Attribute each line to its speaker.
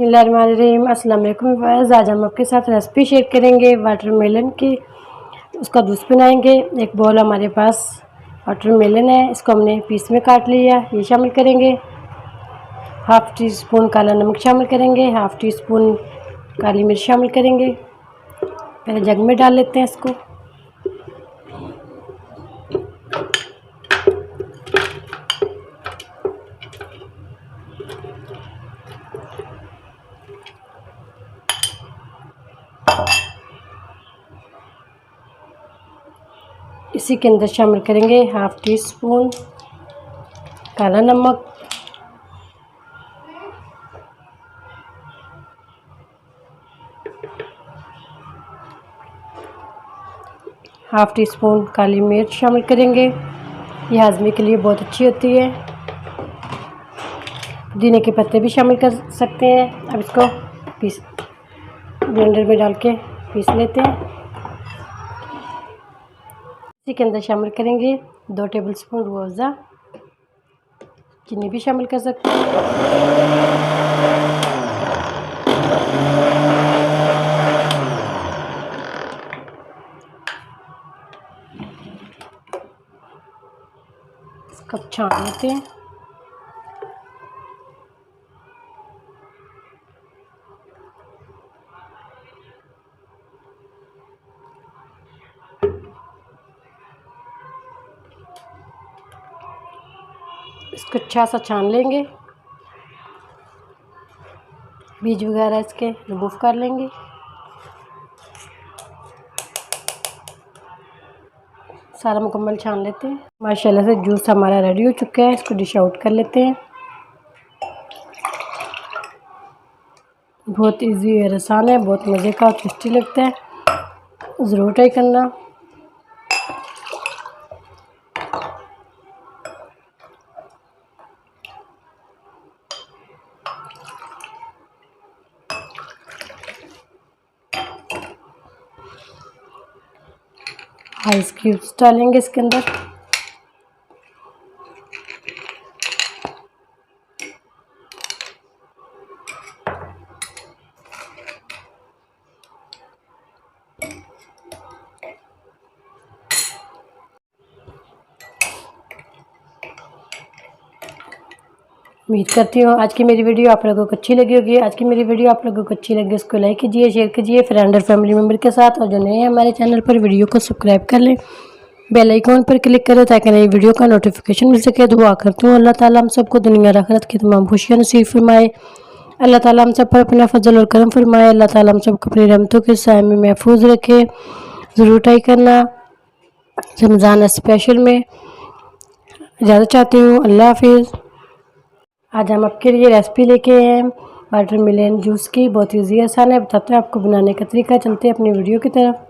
Speaker 1: बिस्मिल्लाहिर्रहमानिर्रहीम। अस्सलाम वालेकुम व्यूअर्स, आज हम आपके साथ रेसिपी शेयर करेंगे वाटरमेलन की। उसका जूस बनाएंगे। एक बॉल हमारे पास वाटरमेलन है, इसको हमने पीस में काट लिया। ये शामिल करेंगे। हाफ़ टी स्पून काला नमक शामिल करेंगे। हाफ़ टी स्पून काली मिर्च शामिल करेंगे। पहले जग में डाल लेते हैं इसको। इसी के अंदर शामिल करेंगे हाफ़ टी स्पून काला नमक, हाफ़ टी स्पून काली मिर्च शामिल करेंगे। ये हाजमे के लिए बहुत अच्छी होती है। पुदीने के पत्ते भी शामिल कर सकते हैं। अब इसको ब्लेंडर में डाल के पीस लेते हैं। इसी के अंदर शामिल करेंगे 2 टेबलस्पून रूह अफ़ज़ा, चीनी भी शामिल कर सकते हैं। इसको छान लेते हैं। इसको अच्छा सा छान लेंगे। बीज वगैरह इसके रिमूव कर लेंगे। सारा मुकम्मल छान लेते हैं। माशाल्लाह से जूस हमारा रेडी हो चुका है। इसको डिश आउट कर लेते हैं। बहुत इजी और आसान है, बहुत मज़े का और टेस्टी लगता है। ज़रूर ट्राई करना। आइस क्यूब्स डालेंगे इसके अंदर। उम्मीद करती हूँ आज की मेरी वीडियो आप लोगों को अच्छी लगी होगी। आज की मेरी वीडियो आप लोगों को अच्छी लगी उसको लाइक कीजिए, शेयर कीजिए फ्रेंड और फैमिली मेम्बर के साथ। और जो नए हैं हमारे चैनल पर वीडियो को सब्सक्राइब कर लें, बेल आइकॉन पर क्लिक करें ताकि नई वीडियो का नोटिफिकेशन मिल सके। दुआ करती हूँ अल्लाह ताला हम सबको दुनिया और आखिरत की तमाम खुशियाँ नसीब फरमाए। अल्लाह ताला हम सब पर अपना फजल और करम फरमाए। अल्लाह ताला हम सबको अपनी रहमतों के साए में महफूज रखे। ज़रूर ट्राई करना। रमज़ान स्पेशल में इजाज़त चाहती हूँ। अल्लाह हाफिज़। आज हम आपके लिए रेसिपी लेके आए हैं वाटरमेलन जूस की। बहुत ईजी आसान है। बताते हैं आपको बनाने का तरीका। चलते हैं अपनी वीडियो की तरफ।